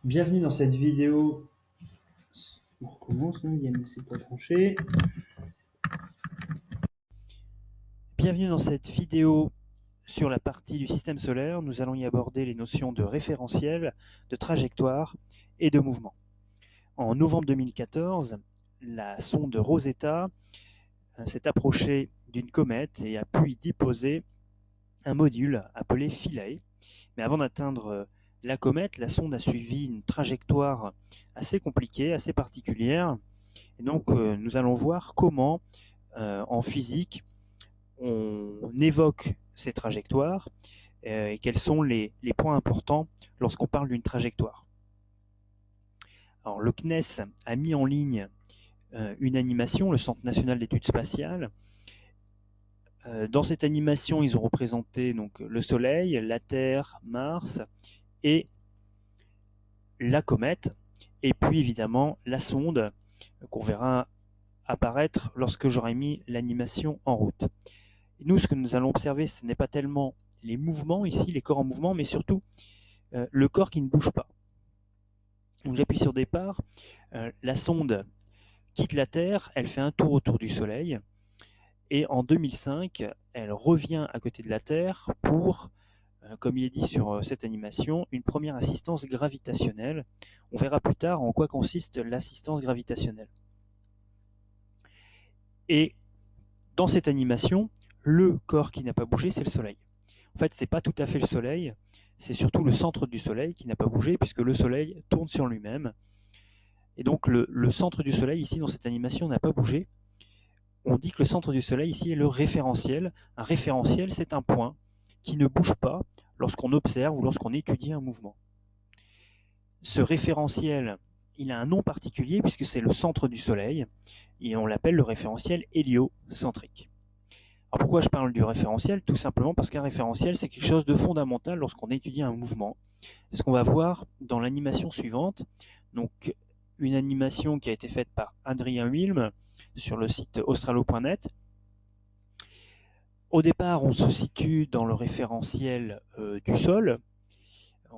Bienvenue dans cette vidéo. On recommence, hein, c'est pas tranché. Bienvenue dans cette vidéo sur la partie du système solaire. Nous allons y aborder les notions de référentiel, de trajectoire et de mouvement. En novembre 2014, la sonde Rosetta s'est approchée d'une comète et a pu y déposer un module appelé Philae. Mais avant d'atteindre la comète, la sonde a suivi une trajectoire assez compliquée, assez particulière. Et donc, nous allons voir comment, en physique, on évoque ces trajectoires et quels sont les points importants lorsqu'on parle d'une trajectoire. Alors, le CNES a mis en ligne une animation, le Centre national d'études spatiales. Dans cette animation, ils ont représenté donc, le Soleil, la Terre, Mars et la comète, et puis évidemment la sonde qu'on verra apparaître lorsque j'aurai mis l'animation en route. Et nous, ce que nous allons observer, ce n'est pas tellement les mouvements ici, les corps en mouvement, mais surtout le corps qui ne bouge pas. Donc j'appuie sur départ, la sonde quitte la Terre, elle fait un tour autour du Soleil, et en 2005, elle revient à côté de la Terre pour, comme il est dit sur cette animation, une première assistance gravitationnelle. On verra plus tard en quoi consiste l'assistance gravitationnelle. Et dans cette animation, le corps qui n'a pas bougé, c'est le Soleil. En fait, ce n'est pas tout à fait le Soleil, c'est surtout le centre du Soleil qui n'a pas bougé, puisque le Soleil tourne sur lui-même. Et donc le centre du Soleil, ici, dans cette animation, n'a pas bougé. On dit que le centre du Soleil, ici, est le référentiel. Un référentiel, c'est un point qui ne bouge pas lorsqu'on observe ou lorsqu'on étudie un mouvement. Ce référentiel, il a un nom particulier, puisque c'est le centre du Soleil, et on l'appelle le référentiel héliocentrique. Alors pourquoi je parle du référentiel? Tout simplement parce qu'un référentiel, c'est quelque chose de fondamental lorsqu'on étudie un mouvement. C'est ce qu'on va voir dans l'animation suivante. Donc, une animation qui a été faite par Adrien Wilm sur le site australo.net. Au départ, on se situe dans le référentiel du sol,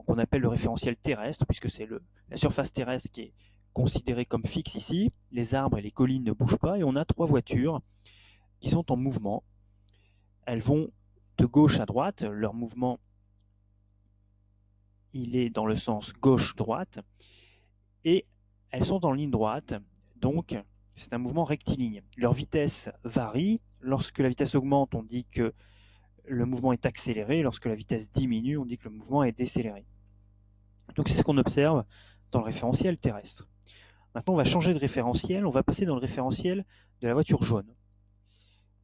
qu'on appelle le référentiel terrestre, puisque c'est la surface terrestre qui est considérée comme fixe ici. Les arbres et les collines ne bougent pas, et on a trois voitures qui sont en mouvement. Elles vont de gauche à droite, leur mouvement il est dans le sens gauche-droite, et elles sont en ligne droite, donc c'est un mouvement rectiligne. Leur vitesse varie, lorsque la vitesse augmente, on dit que le mouvement est accéléré, lorsque la vitesse diminue, on dit que le mouvement est décéléré. Donc c'est ce qu'on observe dans le référentiel terrestre. Maintenant on va changer de référentiel, on va passer dans le référentiel de la voiture jaune.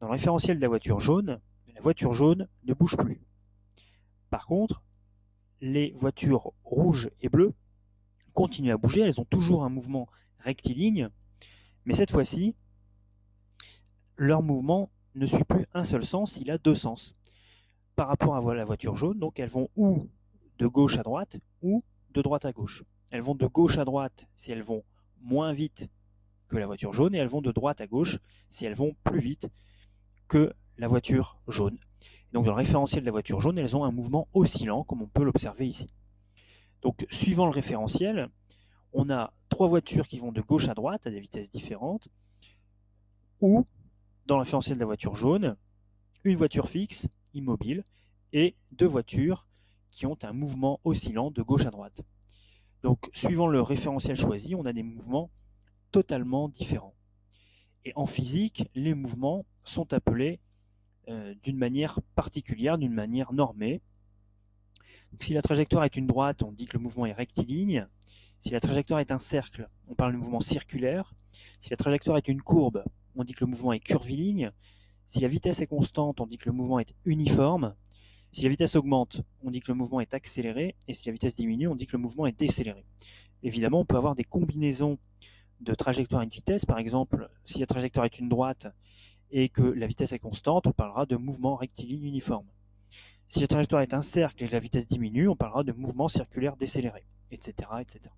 Dans le référentiel de la voiture jaune ne bouge plus. Par contre, les voitures rouges et bleues continuent à bouger, elles ont toujours un mouvement rectiligne, mais cette fois-ci, leur mouvement ne suit plus un seul sens, il a deux sens. Par rapport à la voiture jaune, donc elles vont ou de gauche à droite, ou de droite à gauche. Elles vont de gauche à droite si elles vont moins vite que la voiture jaune, et elles vont de droite à gauche si elles vont plus vite que la voiture jaune. Donc dans le référentiel de la voiture jaune, elles ont un mouvement oscillant, comme on peut l'observer ici. Donc suivant le référentiel, on a trois voitures qui vont de gauche à droite à des vitesses différentes, ou dans le référentiel de la voiture jaune, une voiture fixe, immobile, et deux voitures qui ont un mouvement oscillant de gauche à droite. Donc suivant le référentiel choisi, on a des mouvements totalement différents. Et en physique, les mouvements sont appelés d'une manière particulière, d'une manière normée. Donc, si la trajectoire est une droite, on dit que le mouvement est rectiligne. Si la trajectoire est un cercle, on parle de mouvement circulaire. Si la trajectoire est une courbe, on dit que le mouvement est curviligne. Si la vitesse est constante, on dit que le mouvement est uniforme. Si la vitesse augmente, on dit que le mouvement est accéléré. Et si la vitesse diminue, on dit que le mouvement est décéléré. Évidemment, on peut avoir des combinaisons de trajectoire et de vitesse. Par exemple, si la trajectoire est une droite et que la vitesse est constante, on parlera de mouvement rectiligne uniforme. Si la trajectoire est un cercle et que la vitesse diminue, on parlera de mouvement circulaire décéléré, etc., etc.